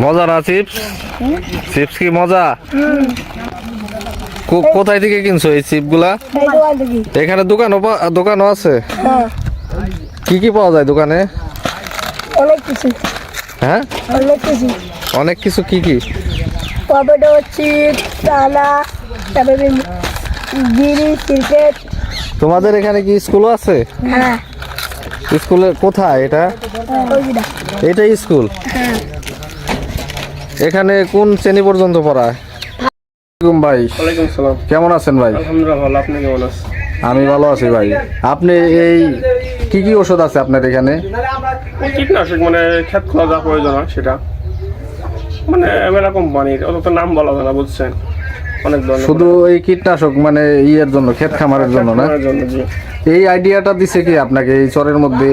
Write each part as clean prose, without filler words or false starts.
মজা না chips? Chips কি মজা? কোথায় থেকে কিনছো এই চিপস গুলা? এখানে দোকানও আছে? কি কি পাওয়া যায় দোকানে? অনেক কিছু। হ্যাঁ, অনেক কিছু। কি কি? পটেটো চিপস, চানা, তারপরে বিড়ি, ক্রিকেট। তোমাদের এখানে কি স্কুলও আছে? হ্যাঁ। স্কুলে কোথায় এটা? এটাই স্কুল? হ্যাঁ। এখানে কোন শ্রেণী পর্যন্ত পড়ায়? ভাই ওয়ালাইকুম সালাম। কেমন আছেন ভাই? আলহামদুলিল্লাহ ভালো, আপনি কেমন আছেন? আমি ভালো আছি ভাই। আপনি এই কি কি ওষুধ আছে আপনার এখানে? কীটনাশক মানে খেত খোলা যা প্রয়োজন হয় সেটা, মানে মেলা কোম্পানির, অত তো নাম বলা যায় না, বুঝছেন? অনেক ধরনের। শুধু এই কীটনাশক মানে ইয়ের জন্য, ক্ষেত খামারের জন্য না? জন্য, জি। এই আইডিয়াটা দিছে কি আপনাকে এই চরের মধ্যে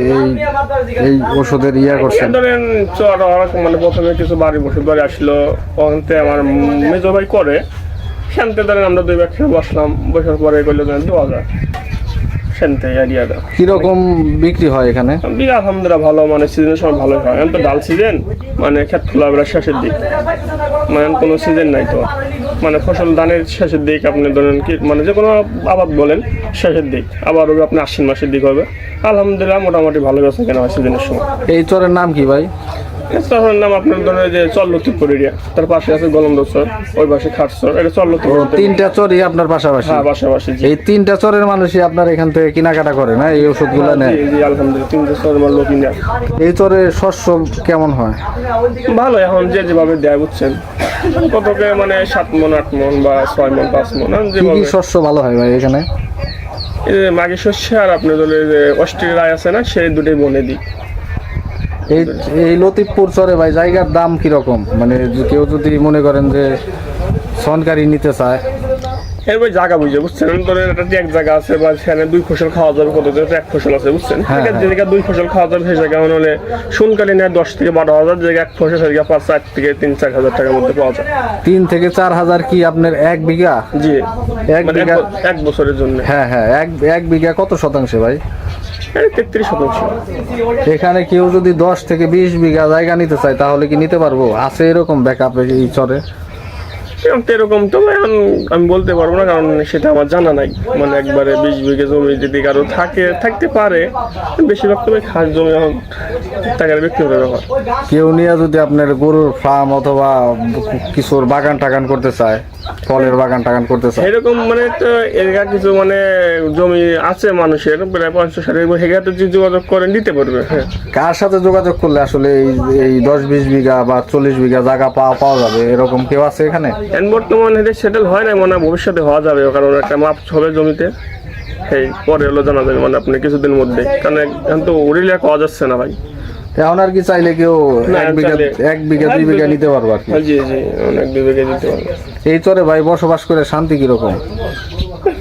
এই ওষুধের ইয়া করছেন? ধরেন চর মানে প্রথমে কিছু বাড়ি ওষুধ বাড়ি আসলো, ওখানতে আমার মেজো ভাই করে, সেখানতে ধরেন আমরা দুই ব্যবসা বসলাম, বসার পরে করলে ধরেন 2000 সেনতে আইডিয়াটা। কিরকম বিক্রি হয় এখানে? আলহামদুলিল্লাহ ভালো, মানে সিজনের সময় ভালোই হয়। এখন তো ডাল সিজন, মানে ক্ষেত খোলা বেড়া শেষের দিক, মানে কোনো সিজন নাই তো, মানে ফসল ধানের শেষের দিক, আপনি ধরেন কি মানে যে কোনো আবাদ বলেন শেষের দিক, আবার হবে আপনি আশ্বিন মাসের দিক হবে। আলহামদুলিল্লাহ মোটামুটি ভালো গেছে কেনা হয় সিজনের সময়। এই চরের নাম কি ভাই? চরের নাম আপনার ধরেন যে চর লতিফপুর এরিয়া, তার পাশে আছে গলন্দ চর, ওই পাশে খাট চর, এটা চর লতিফপুর। তিনটা চরই আপনার পাশাপাশি? হ্যাঁ, পাশাপাশি। এই তিনটা চরের মানুষই আপনার এখান থেকে কেনাকাটা করে না এই ওষুধগুলো নেয়? জি আলহামদুলিল্লাহ, তিনটা চর আমার লোক নেয়। এই চরে শস্য কেমন হয়? ভালো, এখন যে যেভাবে দেয় বুঝছেন, কতকে মানে 7 মণ 8 মণ বা 6 মণ 5 মণ কি কি যেভাবে। শস্য ভালো হয় ভাই এখানে? এই যে মাঘী শস্য আর আপনার ধরে যে অস্ট্রেলিয়া আছে না, সেই দুটোই বনে দিই। এই লতিফপুর চরে ভাই জায়গার দাম কিরকম? মানে কেউ যদি মনে করেন যে সনকারি নিতে চায়? এরপর জায়গা বুঝে বুঝছেন, ধরেন একটা এক জায়গা আছে বা সেখানে 2 ফসল খাওয়া যাবে, কত এক ফসল আছে বুঝছেন, ঠিক আছে, যেদিকে 2 ফসল খাওয়া যাবে সেই জায়গা হলে শুনকালি নেয় 10 থেকে 12,000, যেদিকে এক ফসল সেদিকে 4 থেকে 3-4 হাজার টাকার মধ্যে পাওয়া যায়। 3 থেকে 4 হাজার কি আপনার 1 বিঘা? জি, এক মানে বিঘা? এক বছরের জন্য। হ্যাঁ হ্যাঁ, এক বিঘা কত শতাংশে ভাই? 33%। এখানে কেউ যদি 10 থেকে 20 বিঘা জায়গা নিতে চায় তাহলে কি নিতে পারবো? আছে এরকম ব্যাকআপ এই চরে? এরকম তো এখন আমি বলতে পারবো না, কারণ সেটা আমার জানা নাই। মানে একবারে 20 বিঘা জমি যদি কারো থাকতে পারে, বেশিরভাগ তবে খাস জমি এখন টাকার বিক্রি করে ব্যাপার। কেউ নিয়ে যদি আপনার গরুর ফার্ম অথবা কিছুর বাগান টাগান করতে চায়, ফলের বাগান টাগান করতে চায়, এরকম মানে তো এলাকা কিছু মানে জমি আছে মানুষের প্রায় 50-60 হেক্টর, যদি যোগাযোগ করে নিতে পারবে। হ্যাঁ, কার সাথে যোগাযোগ করলে আসলে এই 10-20 বিঘা বা 40 বিঘা জায়গা পাওয়া যাবে এরকম কেউ আছে এখানে? বর্তমানে এটা সেটেল হয় না, মানে ভবিষ্যতে হওয়া যাবে, কারণ একটা মাপ হবে জমিতে, সেই পরে হলো জানা যাবে মানে আপনি কিছুদিনের মধ্যে, কারণ এখন তো উড়িলে পাওয়া যাচ্ছে না ভাই। এখন আর কি চাইলে কেউ 1 বিঘা 2 বিঘা নিতে পারবো আর কি? জি জি, অনেক 2 বিঘা দিতে পারবো। এই চরে ভাই বসবাস করে শান্তি কিরকম?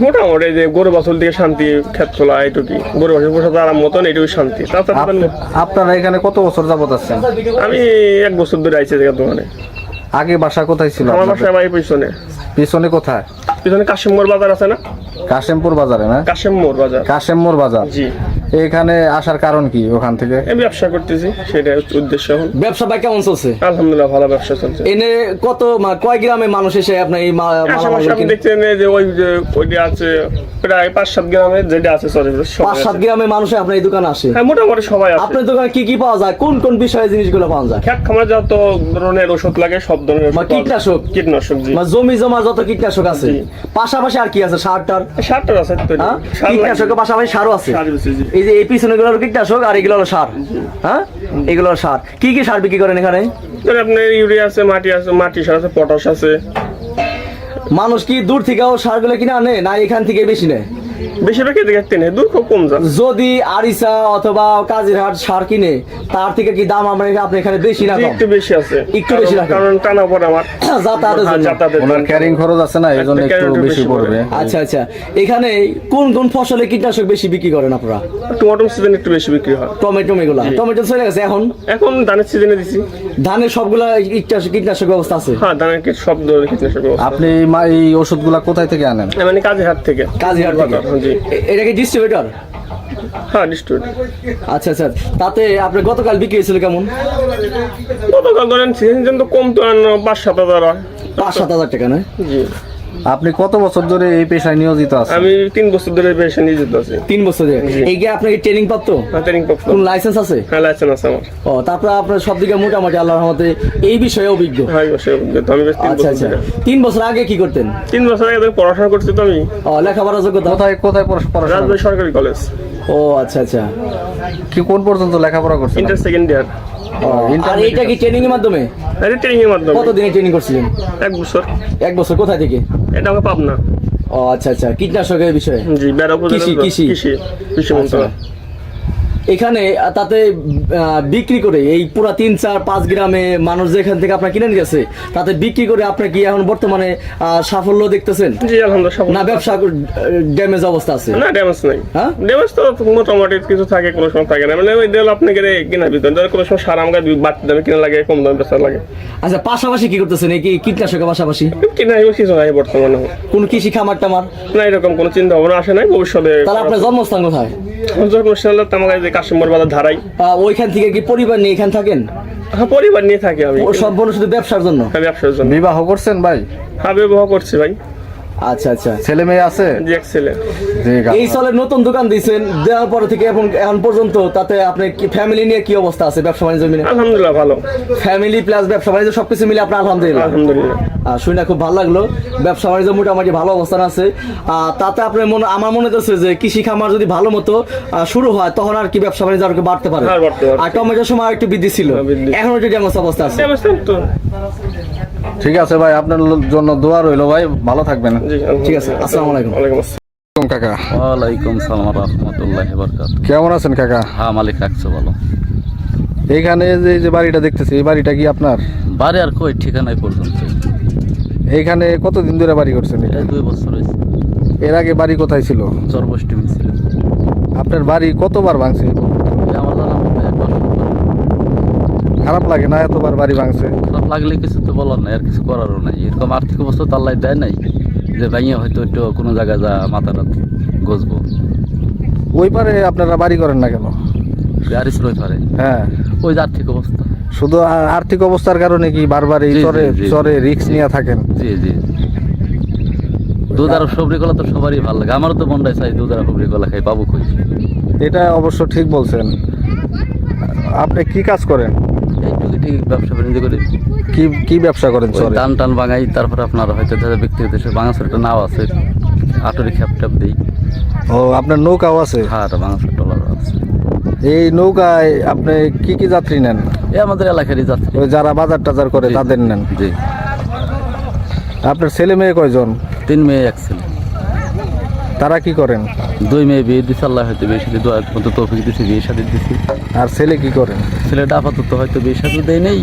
মোটামুটি যে গরু বাছুর দিকে শান্তি, ক্ষেত খোলা এইটুকুই, গরু বাছুর পোষা আরাম মতন এইটুকু শান্তি। তাছাড়া আপনারা এখানে কত বছর যাবত আছেন? আমি 1 বছর ধরে আইছি দোকানে। আগে বাসা কোথায় ছিল? আমার বাসা ভাই পিছনে। পিছনে কোথায়? পিছনে কাশিমপুর বাজার আছে না? কাশিমপুর বাজারে না? কাশিমপুর বাজার। কাশিমপুর বাজার, জি। এখানে আসার কারণ কি? ওখান থেকে আমি ব্যবসা করতেছি, সেটাই উদ্দেশ্য। এখন ব্যবসা ভাই কেমন চলছে? আলহামদুলিল্লাহ ভালো ব্যবসা চলছে। এনে কয় গ্রামে মানুষ এসে আপনার এই আশেপাশে আপনি দেখছেন যে ওইটা আছে প্রায় 5-7 গ্রামে, যেটা আছে 5-7 গ্রামের মানুষ আপনার এই দোকানে আসে? হ্যাঁ, মোটামুটি সবাই আছে। আপনার দোকানে কি কি পাওয়া যায়? কোন কোন বিষয়ে জিনিসগুলো পাওয়া যায়? খেত খামারে যত ধরনের ওষুধ লাগে সব ধরনের ওষুধ পাওয়া যায়। কীটনাশক জি। জমি জমা যত কীটনাশক আছে, পাশাপাশি আর কি আছে? সারটার আছে তো, কীটনাশকের পাশাপাশি সারও আছে। এই যে এই পিছনে গুলো কীটনাশক আর এগুলো হলো সার। হ্যাঁ, এগুলো সার। কি কি সার বিক্রি করেন এখানে? আপনার ইউরিয়া আছে, মাটি সার আছে, পটাশ আছে। মানুষ কি দূর থেকেও সারগুলো কিনে আনে না এখান থেকে বেশি নেয়? বেশিরভাগ এদিকে নেই, দূর খুব কম যায়। যদি আরিসা অথবা কাজিরহাট সার কিনে, তার থেকে কি দাম আমরা আপনি এখানে বেশি না? একটু বেশি আছে, একটু বেশি রাখেন, কারণ টানা পড়ে আমার যাতায়াতের জন্য। ওনার ক্যারিং খরচ আছে না, এই জন্য একটু বেশি পড়বে। আচ্ছা আচ্ছা, এখানে কোন কোন ফসলে কীটনাশক বেশি বিক্রি করেন আপনারা? টমেটো সিজনে একটু বেশি বিক্রি হয়। টমেটো এগুলা টমেটো চলে গেছে, এখন ধানের সিজনে দিছি। ধানের সবগুলা কীটনাশক ব্যবস্থা আছে? হ্যাঁ, ধানের সব ধরনের কীটনাশক ব্যবস্থা। আপনি এই ওষুধগুলা কোথায় থেকে আনেন? মানে কাজিরহাট থেকে। কাজিরহাট থেকে? জি। এটা কি ডিস্ট্রিবিউটর? হ্যাঁ ডিস্ট্রিবিউটর। আচ্ছা আচ্ছা, তাতে আপনি গতকাল বিক্রি হয়েছিল কেমন? গতকাল ধরেন সিজন তো কম তো 5-7 হাজার হয়। 5-7 হাজার টাকা না? জি। আপনি কত বছর ধরে এই পেশায় নিয়োজিত আছেন? আমি 3 বছর ধরে পেশা নিয়োজিত আছি। 3 বছর ধরে। এই কি আপনার ট্রেনিং প্রাপ্ত? ট্রেনিং প্রাপ্ত। কোন লাইসেন্স আছে? হ্যাঁ লাইসেন্স আছে আমার। ও, তারপর আপনার সব দিকে মোটামুটি আল্লাহর রহমতে এই বিষয়ে অভিজ্ঞ। হ্যাঁ অবশ্যই অভিজ্ঞতা। আমি বেশ 3 আচ্ছা বছর আচ্ছা, ধরে। 3 বছর আগে কি করতেন? 3 বছর আগে ধরে পড়াশোনা করছি তো আমি। ও, লেখাপড়ার যোগ্যতা? কোথায় কোথায় পড়াশোনা? রাজবাড়ী সরকারি কলেজ। ও আচ্ছা আচ্ছা। কি কোন পর্যন্ত লেখাপড়া করছেন? Inter second year. ও, আর এইটা কি ট্রেনিং এর মাধ্যমে? এটা ট্রেনিং এর মাধ্যমে। কত দিনে ট্রেনিং করছিলেন? 1 বছর। 1 বছর। কোথায় থেকে? এটা আমাকে পাবনা। ও আচ্ছা আচ্ছা, কীটনাশকের বিষয়ে? জি, বেড়াপুর কৃষি। কৃষি মন্ত্রণালয়। এখানে তাতে বিক্রি করে এই পুরা 3-4-5 গ্রামে মানুষ যেখান থেকে আপনার কিনে নিয়ে গেছে, তাতে বিক্রি করে আপনি কি এখন বর্তমানে সাফল্য দেখতেছেন? জি আলহামদুলিল্লাহ। না ব্যবসা ড্যামেজ অবস্থা আছে? না ড্যামেজ নাই। হ্যাঁ? ড্যামেজ তো মোটামুটি কিছু থাকে, কোনো সময় থাকে না। মানে ওই দেল আপনাকে কেনার ভিতরে ধর কোনো সময় সার আমাকে বাড়তি দামে কিনা লাগে, কম দামে বেচা লাগে। আচ্ছা, পাশাপাশি কি করতেছেন এই কীটনাশকের পাশাপাশি? কিনা কিছু নাই বর্তমানে। কোন কৃষি খামার টামার? না এরকম কোনো চিন্তা ভাবনা আসে নাই ভবিষ্যতে। তাহলে আপনার জন্মস্থান কোথায়? আমাকে যে কাশিমপুর বাজার ধারাই। ওইখান থেকে কি পরিবার নিয়ে এখানে থাকেন? হ্যাঁ পরিবার নিয়ে থাকি আমি। ও সম্পূর্ণ শুধু ব্যবসার জন্য? হ্যাঁ ব্যবসার জন্য। বিবাহ করছেন ভাই? হ্যাঁ বিবাহ করছি ভাই। আচ্ছা আচ্ছা। ছেলে মেয়ে আছে? জি এক ছেলে। এই সালে নতুন দোকান দিয়েছেন, দেওয়ার পর থেকে এখন পর্যন্ত তাতে আপনি কি ফ্যামিলি নিয়ে কি অবস্থা আছে ব্যবসা বাণিজ্য মিলে? আলহামদুলিল্লাহ ভালো। ফ্যামিলি প্লাস ব্যবসা বাণিজ্য সবকিছু মিলে আপনার আলহামদুলিল্লাহ? আলহামদুলিল্লাহ। শুনে খুব ভালো লাগলো। ব্যবসা বাণিজ্য মোটামুটি ভালো অবস্থান আছে। তাতে আপনার আমার মনে হচ্ছে যে কৃষি খামার যদি ভালো মতো শুরু হয়, তখন আর কি ব্যবসা বাণিজ্য আর কি বাড়তে পারে। হ্যাঁ, বাড়তে পারে। আর টমেটোর সময় একটু বৃদ্ধি ছিল, এখন একটু ড্যামেজ অবস্থা আছে। তো ঠিক আছে ভাই, আপনার জন্য দোয়া রইলো ভাই, ভালো থাকবেন। জি ঠিক আছে, আসসালামু আলাইকুম। ওয়ালাইকুম আসসালাম। কাকা ওয়ালাইকুম সালাম রহমতুল্লাহি বারাকাতুহু। কেমন আছেন কাকা? হ্যাঁ মালিক রাখছো বলো। এইখানে যে বাড়িটা দেখতেছি, এই বাড়িটা কি আপনার? বাড়ি আর কই ঠিকানাই পর্যন্ত। এইখানে কতদিন ধরে বাড়ি করছেন? এই 2 বছর হয়েছে। এর আগে বাড়ি কোথায় ছিল? চরবষ্টি মিছিল। আপনার বাড়ি কতবার ভাঙছে? আমার জানা মতে 1 বছর পরে। খারাপ লাগে না এতবার বাড়ি ভাঙছে? খারাপ লাগলে কিছু তো বলার নাই, আর কিছু করারও নাই। এরকম আর্থিক অবস্থা তো আল্লাহ দেয় নাই যে ভাইয়া হয়তো একটু কোনো জায়গায় যা মাথাটা গজবো। ওই পারে আপনারা বাড়ি করেন না কেন? গাড়ি রই পারে। হ্যাঁ, ওই যে আর্থিক অবস্থা। শুধু আর্থিক অবস্থার কারণে কি বারবার এই জি, জি, চরে জি, চরে রিস্ক নিয়ে থাকেন? জি জি। দুধ আর সবরি কলা তো সবারই ভালো লাগে। আমারও তো মনটাই চাই দুধ আর সবরি কলা খাই, পাবো কই? এটা অবশ্য ঠিক বলছেন। আপনি কি কাজ করেন? এইটুকু ঠিক ব্যবসা বাণিজ্য করি। কি ব্যবসা করেন ওই চরে? টান বাঙাই, তারপরে আপনার হয়তো যাদের ব্যক্তিগত বাঙাসের একটা নাও আছে, আটরি খ্যাপ ট্যাপ দিই। ও, আপনার নৌকাও আছে? হ্যাঁ বাঙাসের টলার আছে। এই নৌকায় আপনি কি যাত্রী নেন? এই আমাদের এলাকারই যাত্রী। ওই যারা বাজার টাজার করে তাদের নেন? জি। আপনার ছেলে মেয়ে কয়জন? 3 মেয়ে 1 ছেলে। তারা কি করেন? 2 মেয়ে বিয়ে দিচ্ছে, আল্লাহ হয়তো বিয়ে সাথে দোয়া মতো তৌফিক দিচ্ছে, বিয়ে সাথে দিচ্ছি। আর ছেলে কি করেন? ছেলেটা আপাতত হয়তো বিয়ে সাথে দেয় নেই,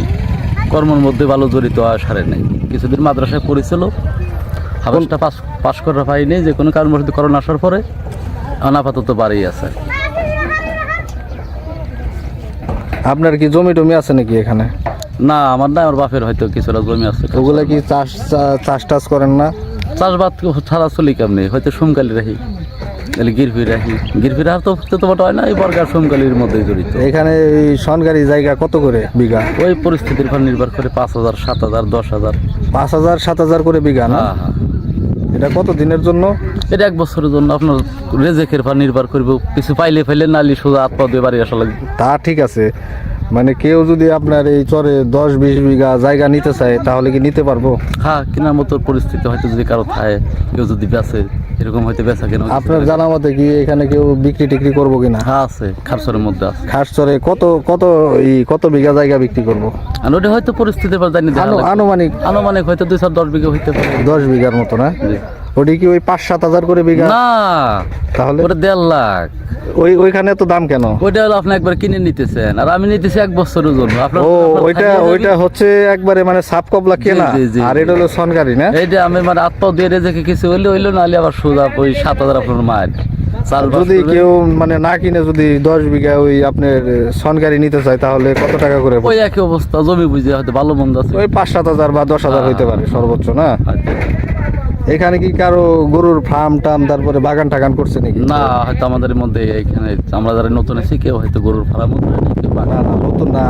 কর্মের মধ্যে ভালো জড়িত আর সারে নেই। কিছুদিন মাদ্রাসায় পড়েছিল, হাবাসটা পাস করার পাইনি, যে কোনো কারণ বশত করোনা আসার পরে এখন আপাতত বাড়ি আছে। আপনার কি জমি টমি আছে নাকি এখানে? না আমার না, আমার বাপের হয়তো কিছুটা জমি আছে। ওগুলা কি চাষ টাস করেন না? চাষবাদ ছাড়া চলি কেমনি, হয়তো সোমকালি রাখি, তাহলে গিরফি রাখি। গিরফি আর তো তোমার হয় না, এই বর্গার সোমকালির মধ্যে জড়িত। এখানে এই সরকারি জায়গা কত করে বিঘা? ওই পরিস্থিতির উপর নির্ভর করে 5,000, 7,000, 10,000। 5,000 7,000 করে বিঘা না? হ্যাঁ হ্যাঁ। এটা কত দিনের জন্য? এটা 1 বছরের জন্য। আপনার রেজেকের উপর নির্ভর করবে, কিছু পাইলে নালি সোজা হাত পা দিয়ে বাড়ি আসা লাগবে। তা ঠিক আছে, মানে কেউ যদি আপনার এই চরে 10-20 বিঘা জায়গা নিতে চায় তাহলে কি নিতে পারবো? হ্যাঁ, কেনার মতো পরিস্থিতি হয়তো যদি কারো থাকে, কেউ যদি বেচে, এরকম হয়তো বেচা কেনা। আপনার জানা মতে কি এখানে কেউ বিক্রি টিক্রি করবো কিনা? হ্যাঁ আছে, খারসরের মধ্যে আছে। খাস চরে কত বিঘা জায়গা বিক্রি করবো? আর ওটা হয়তো পরিস্থিতির উপর জানি আনুমানিক হয়তো 2-10 বিঘা হইতে পারে। 10 বিঘার মতো না? জি। ওটি কি ওই 5-7 হাজার করে বিঘা? না, তাহলে ওটা 1.5 লাখ। ওইখানে তো দাম কেন? ওইটা হলো আপনি একবার কিনে নিতেছেন, আর আমি নিতেছি 1 বছরের জন্য। আপনার ওইটা হচ্ছে একবারে মানে সাপ কবলা কেনা, জি, জি, আর এটা হলো সনকারি না? এইটা আমি মানে হাত পা দিয়ে রেজেকে কিছু হইলো নাহলে আবার সোজা ওই 7,000 আপনার মায়ের। যদি কেউ মানে না কিনে যদি 10 বিঘা ওই আপনার সনকারি নিতে চায় তাহলে কত টাকা করে? ওই একই অবস্থা, জমি বুঝে হয়তো ভালো মন্দ আছে। ওই 5-7 হাজার বা 10,000 হইতে পারে সর্বোচ্চ না? এখানে কি কারো গরুর ফার্ম টাম তারপরে বাগান টাগান করছে নাকি? না, হয়তো আমাদের মধ্যে এখানে আমরা যারা নতুন আছি কেউ হয়তো গরুর ফার্ম কেউ না না, নতুন না,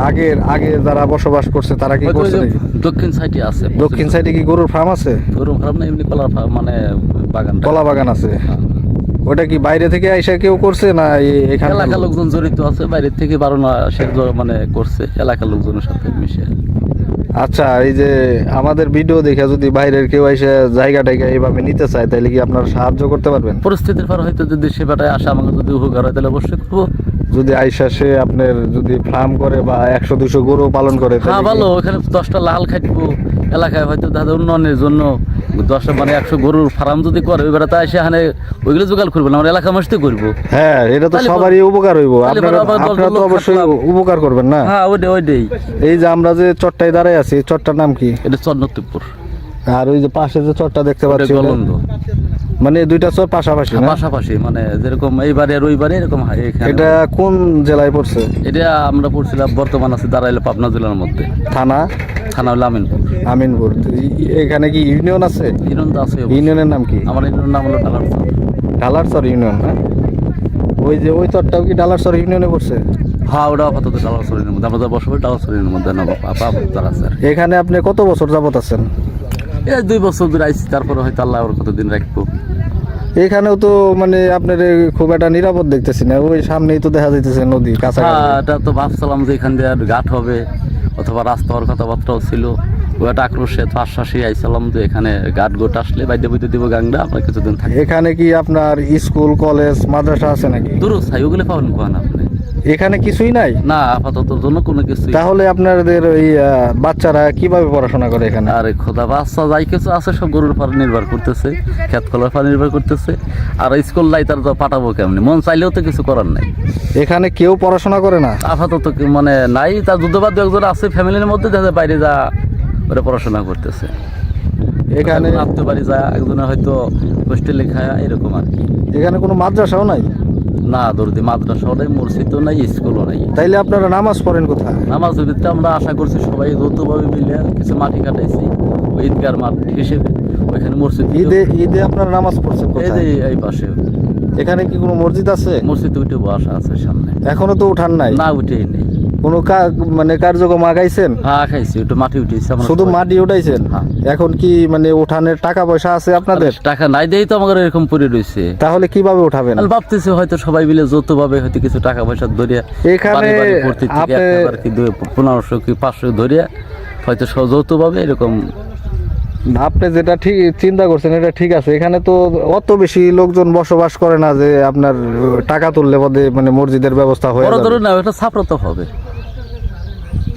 আগে যারা বসবাস করছে তারা কি করছে নাকি? দক্ষিণ সাইডে আছে, দক্ষিণ সাইডে কি গরুর ফার্ম আছে? গরুর ফার্ম না, এমনি কলার ফার্ম, মানে বাগান। কলা বাগান আছে? হ্যাঁ। ওটা কি বাইরে থেকে আইসা কেউ করছে না এখানে? এলাকার লোকজন জড়িত আছে, বাইরের থেকে 12 মানে করছে এলাকার লোকজনের সাথে মিশে। আচ্ছা, এই যে আমাদের ভিডিও দেখে যদি বাইরের কেউ এসে জায়গা টাইগা এইভাবে নিতে চায় তাহলে কি আপনারা সাহায্য করতে পারবেন? পরিস্থিতির পর হয়তো যদি সেবাটায় আসে আমাকে যদি উপকার হয় তাহলে অবশ্যই করবো। যদি আইসা সে আপনার যদি ফার্ম করে বা 100-200 গরু পালন করে তাহলে হ্যাঁ কি- ভালো, ওখানে 10টা লাল খাটবো এলাকায়, হয়তো তাদের উন্নয়নের জন্য 10টা মানে 100 গরুর ফার্ম যদি করে ওই বেড়াতে এসে এখানে ওইগুলো জোগাড় করবো না, আমরা এলাকা মাসতে করবো। হ্যাঁ, এটা তো তাহলে সবারই উপকার হইব। তাহলে আপনারা আবার দশ আপনারা তো লোক অবশ্যই খাটলাম। উপকার করবেন না? হ্যাঁ ওইটাই। এই যে আমরা যে চট্টায় দাঁড়ায় আছি, চট্টার নাম কি? এটা চন্নতিপুর, আর ওই যে পাশে যে চট্টা দেখতে ওটা পাচ্ছি ওটা- গলন্দ। মানে দুইটা চর পাশাপাশি না? পাশাপাশি, মানে যেরকম এইবারে আর ওইবারে এরকম এখানে। এটা কোন জেলায় পড়ছে? এটা আমরা পড়ছিলাম বর্তমান আছে দাঁড়াইলে পাবনা জেলার মধ্যে, থানা থানা হলো আমিনপুর। আমিনপুর। এখানে কি ইউনিয়ন আছে? ইউনিয়ন তো আছে অবশ্যই। ইউনিয়নের নাম কি? আমার ইউনিয়নের নাম হলো টালারচর। ডালারচর ইউনিয়ন না? ওই যে ওই চরটাও কি ডালারচর ইউনিয়নে পড়ছে? হ্যাঁ ওটা আপাতত টালারচরের মধ্যে, আমরা যা বসবাস টালারচরের মধ্যে না আপাতত আছে। এখানে আপনি কত বছর যাবত আছেন? এই 2 বছর ধরে আইছি, তারপরে হয়তো আল্লাহ আর কতদিন রাখবো। এখানেও তো মানে আপনার খুব একটা নিরাপদ দেখতেছি না, ওই সামনেই তো দেখা যাইতেছে নদী হ্যাঁ, কাছাকাছি। এটা তো ভাবছিলাম যে এখান দিয়ে আর ঘাট হবে অথবা রাস্তা হওয়ার কথাবার্তাও ছিল, ওই একটা আক্রোশে তো আশ্বাসে আইছিলাম যে এখানে ঘাট গোট আসলে বাইদে বইতে দিব গাংটা, আমরা কিছুদিন থাকি। এখানে কি আপনার স্কুল কলেজ মাদ্রাসা আছে নাকি? দূর ছাই ওগুলো পাবেন কোন আপনি? এখানে কিছুই নাই? না, আপাতত জন্য কোনো কিছু। তাহলে আপনাদের ওই বাচ্চারা কিভাবে পড়াশোনা করে এখানে? আর খোদা বাচ্চা যাই কিছু আছে সব গরুর পার নির্ভর করতেছে, খেত খোলার পার নির্ভর করতেছে। আর স্কুল লাই তার তো পাঠাবো কেমনি, মন চাইলেও তো কিছু করার নাই। এখানে কেউ পড়াশোনা করে না? আপাতত মানে নাই, তার যুদ্ধবাদ একজন আছে ফ্যামিলির মধ্যে, দেখা বাইরে যা ওরা পড়াশোনা করতেছে। এখানে আত্মীয় বাড়ি যায়, একজনে হয়তো হোস্টেলে খায় এরকম আর কি। এখানে কোনো মাদ্রাসাও নাই? না, দরদি মাদ্রাসাও নাই, মসজিদও নাই, স্কুলও নাই। তাইলে আপনারা নামাজ পড়েন কোথায়? নামাজের ভিতরে আমরা আশা করছি সবাই যৌথভাবে মিলে কিছু মাটি কাটাইছি ওই ঈদগার মাঠ হিসেবে, ওইখানে মসজিদ। ঈদে আপনারা নামাজ পড়ছেন এই যে কোথায়? এই পাশে এখানে কি কোনো মসজিদ আছে? মসজিদে উঠে বসা আছে সামনে। এখনো তো উঠান নাই? না, উঠেই নেই। কোনো মানে কার্যক্রম আগাইছেন? হ্যাঁ খাইছি, একটু মাটি উঠেছি আমরা শুধু সবাই। মাটি উঠাইছেন? হ্যাঁ। এখন কি মানে উঠানের টাকা পয়সা আছে আপনাদের? টাকা নাই দেই তো আমাদের এরকম পড়ে রয়েছে। তাহলে কিভাবে উঠাবেন? আমি ভাবতেছি হয়তো সবাই মিলে যৌথভাবে হয়তো কিছু টাকা পয়সা ধরিয়া এখানে আপনি 1500 কি 500 ধরিয়া হয়তো যৌথভাবে এরকম। আপনি যেটা ঠিক চিন্তা করছেন এটা ঠিক আছে। এখানে তো অত বেশি লোকজন বসবাস করে না যে আপনার টাকা তুললে পদে মানে মসজিদের ব্যবস্থা হয়ে বড় যাবে। ধরুন না, এটা ছাত্র তো হবে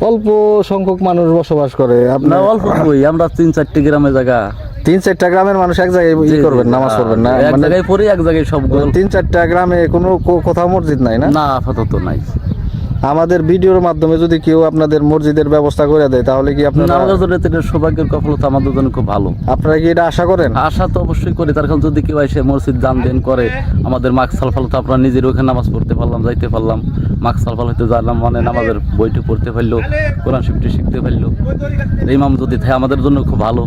অল্প সংখ্যক মানুষ বসবাস করে না, আপনার। অল্প কই, আমরা 3-4টি গ্রামে জায়গা 3-4টা গ্রামের মানুষ এক জায়গায় করবেন, নামাজ পড়বেন না? এক মানে জায়গায় পড়ি, এক জায়গায় সব 3-4টা গ্রামে কোনো কোথাও মসজিদ নাই না? না, আপাতত নাই। আমাদের ভিডিওর মাধ্যমে যদি কেউ আপনাদের মসজিদের ব্যবস্থা করে দেয় তাহলে কি আপনারা আমাদের জন্য এটা সৌভাগ্যের কফলতা, আমাদের জন্য খুব ভালো। আপনারা কি এটা আশা করেন? আশা তো অবশ্যই করি, তার কারণ যদি কেউ এসে মসজিদ দান দেন করে আমাদের মাকসাল ফাল তো আমরা নিজের ওখানে নামাজ পড়তে পারলাম, যাইতে পারলাম, মাকসাল ফাল হইতে জানলাম, মানে নামাজের বইটি পড়তে পারলো, কোরআন শরীফটি শিখতে পারলো, ইমাম যদি থাকে আমাদের জন্য খুব ভালো।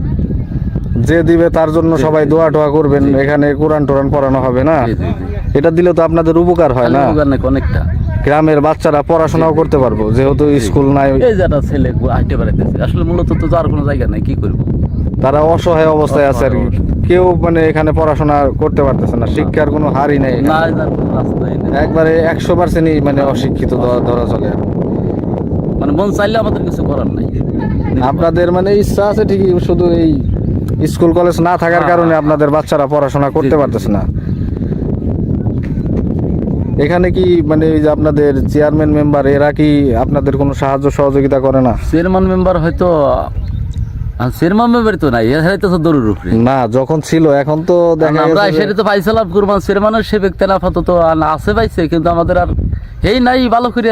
যে দিবে তার জন্য সবাই দোয়া টোয়া করবেন। এখানে কোরআন টোরান পড়ানো হবে না? জি, জি, জি। এটা দিলে তো আপনাদের উপকার হয় না? উপকার নাকি অনেকটা। গ্রামের বাচ্চারা পড়াশোনাও করতে পারবো, যেহেতু স্কুল নাই। এই যে একটা ছেলে হাঁটতে বেড়াইতেছে, আসলে মূলত তো যাওয়ার কোনো জায়গা নাই, কি করবো? তারা অসহায় অবস্থায় আছে আর কি। কেউ মানে এখানে পড়াশোনা করতে পারতেছে না, শিক্ষার কোনো হারই নেই এখানে। না, যার কোনো রাস্তাই নেই। একবারে 100%ই মানে অশিক্ষিত ধরা চলে। মানে মন চাইলে আমাদের কিছু করার নাই। আপনাদের মানে ইচ্ছা আছে ঠিকই, শুধু এই স্কুল কলেজ না থাকার কারণে আপনাদের বাচ্চারা পড়াশোনা করতে জি, জি, পারতেছে না। এখানে কি মানে এই যে আপনাদের চেয়ারম্যান মেম্বার এরা কি আপনাদের কোনো সাহায্য সহযোগিতা করে না? চেয়ারম্যান মেম্বার হয়তো চেয়ারম্যান মেম্বার তো নাই, এর হয়তো দৌড়ের উপরে। না, যখন ছিল, এখন তো দেখা আমরা গেছে যে- সেটা তো পাইছিলাম কুরবান চেয়ারম্যানের সে ব্যক্তি আপাতত আছে পাইছে, কিন্তু আমাদের আর এই নাই ভালো করে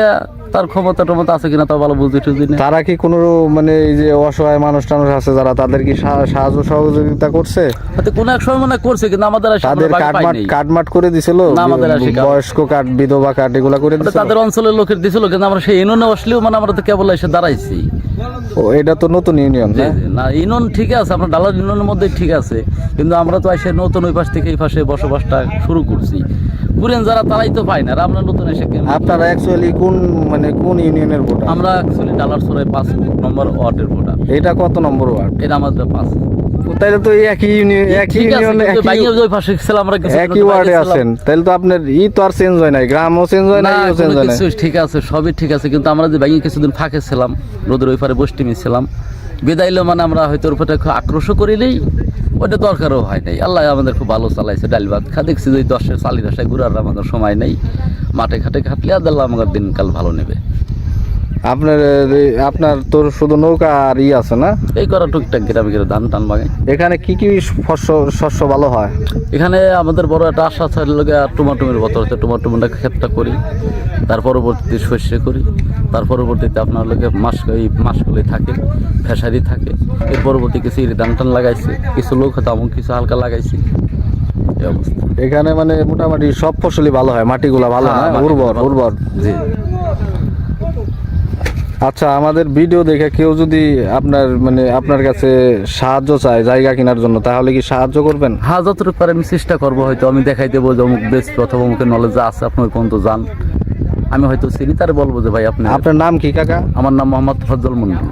তার ক্ষমতা টমতা আছে কিনা তা ভালো বুঝতে টুঝি না। তারা কি কোনো মানে এই যে অসহায় মানুষ টানুষ আছে যারা, তাদের কি সাহায্য সহযোগিতা করছে? হয়তো কোনো এক সময় মনে করছে কিন্তু আমাদের আর তাদের সামনে বাকি পাই নাই। কাটমাট করে দিছিল, না, আমাদের আর শিকার- বয়স্ক কার্ড, বিধবা কার্ড এগুলা করে ওটা দিছিল? তাদের অঞ্চলের লোকের দিছিল কিন্তু আমরা সেই ইউনিয়নে আসলেও মানে আমরা তো কেবল এসে দাঁড়াইছি। ও, এটা তো নতুন ইউনিয়ন জি, না? জি, না ইউনিয়ন ঠিক আছে, আপনার ডালার ইউনিয়নের মধ্যে ঠিক আছে, কিন্তু আমরা তো এসে নতুন ওই পাশ থেকে এই পাশে বসবাসটা শুরু করছি। পুরেন যারা তারাই তো পায় না, আর আমরা নতুন এসে আপনারা অ্যাকচুয়ালি কোন ইউনিয়নের ভোটার? আমরা অ্যাকচুয়ালি ডালার সরাই 5 নম্বর ওয়ার্ডের ভোটার। এটা কত নম্বর ওয়ার্ড? এটা আমাদের 5। তাইলে তো এই একই ইউনিয়ন, একই ঠিক আছে, ইউনিয়নে কিন্তু বাইরে ওই পাশে ছিলাম আমরা, কিছু একই ওয়ার্ডে আছেন, তাহলে তো আপনার তো আর চেঞ্জ হয় নাই, গ্রামও চেঞ্জ হয় না, নাই, চেঞ্জ কোনো হয় নাই। কিছু ঠিক আছে, সবই ঠিক আছে, কিন্তু আমরা যে বাইরে কিছুদিন ফাঁকে ছিলাম, রোদের ওই পারে বসে ছিলাম, বিদাইলে মানে আমরা হয়তো ওর উপরে আক্রোশ করিলেই ওটা দরকারও হয় নাই। আল্লাহ আমাদের খুব ভালো চালাইছে, ডাল ভাত খা দেখছি যে 10-এর 40 ঘুরার আমাদের সময় নেই, মাঠে ঘাটে খাটলে আল্লাহ আমাদের দিনকাল ভালো নেবে। আপনার তো শুধু নৌকা আর আছে না? এই করা টুকটাক গ্রামে গেলে ধান টান বাগাই। এখানে কি কি শস্য ভালো হয়? এখানে আমাদের বড় একটা আশা আছে লোকে টমাটোমের বতর হচ্ছে, টমাটোমটা ক্ষেতটা করি, তার পরবর্তীতে শস্য করি, তার পরবর্তীতে আপনার লোকে মাসকলি থাকে, ফেসারি থাকে, এর পরবর্তী কিছু ধান টান লাগাইছে, কিছু লোক হয়তো এমন কিছু হালকা লাগাইছি, এই অবস্থা। এখানে মানে মোটামুটি সব ফসলই ভালো হয়, মাটিগুলা ভালো না? হ্যাঁ, মাটি উর্বর ভালো। উর্বর। জি। আচ্ছা, আমাদের ভিডিও দেখে কেউ যদি আপনার কাছে সাহায্য চায় জায়গা কেনার জন্য, তাহলে কি সাহায্য করবেন? হ্যাঁ, যতটুকু পারে আমি চেষ্টা করবো, হয়তো আমি দেখাই দেবো যে অমুক বেশ অথবা অমুকের নলেজ আছে, আপনি ওই পর্যন্ত যান, আমি হয়তো চিনি, তার বলবো যে ভাই আপনি। আপনার নাম কি কাকা? আমার নাম মোহাম্মদ ফজল মন্ডল।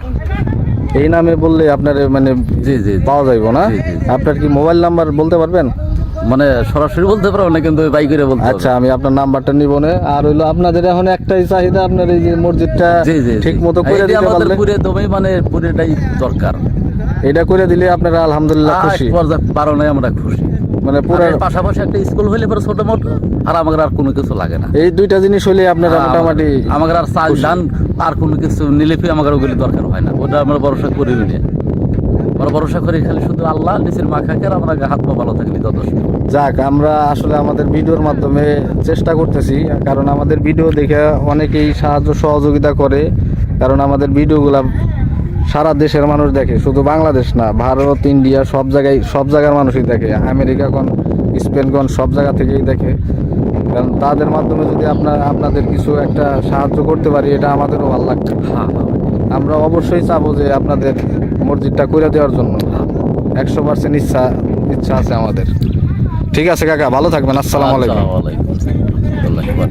এই নামে বললে আপনার জি জি পাওয়া যাইব না? জি, জি। আপনার কি মোবাইল নাম্বার বলতে পারবেন? মানে সরাসরি বলতে পারবো না, কিন্তু বাই করে বলতে আচ্ছা, আমি আপনার নাম্বারটা নিব না। আর হইলো আপনাদের এখন একটাই চাহিদা, আপনার এই যে মসজিদটা জি জি ঠিক মতো করে দিতে আমাদের পারলে, পুরে দমে মানে পুরেটাই দরকার। এটা করে দিলে আপনারা আলহামদুলিল্লাহ খুশি। পারো নাই আমরা খুশি, মানে পুরো আর এর পাশাপাশি একটা স্কুল হইলে পরে ছোট মোটো, আর আমাদের আর কোনো কিছু লাগে না। এই দুইটা জিনিস হলে আপনারা মোটামুটি আমাদের আর চাল ধান আর কোনো কিছু নিলে আমাদের ওগুলি দরকার হয় না, ওটা আমরা ভরসা করি না। আমরা ভরসা করি খালি শুধু আল্লাহ নিচের মা খাকে, আর আমরা হাত পা ভালো থাকলে যথেষ্ট। যাক, আমরা আসলে আমাদের ভিডিওর মাধ্যমে চেষ্টা করতেছি, কারণ আমাদের ভিডিও দেখে অনেকেই সাহায্য সহযোগিতা করে, কারণ আমাদের ভিডিওগুলা সারা দেশের মানুষ দেখে, শুধু বাংলাদেশ না, ভারত, ইন্ডিয়া, সব জায়গার মানুষই দেখে, আমেরিকা কোন, স্পেন কোন, সব জায়গা থেকেই দেখে। কারণ তাদের মাধ্যমে যদি আপনাদের কিছু একটা সাহায্য করতে পারি, এটা আমাদেরও ভালো লাগবে। হ্যাঁ, আমরা অবশ্যই চাবো যে আপনাদের মসজিদটা করে দেওয়ার জন্য 100% ইচ্ছা আছে আমাদের। ঠিক আছে কাকা, ভালো থাকবেন। আসসালামু আলাইকুম। আসসালামু আলাইকুম। আল্লাহু আকবার।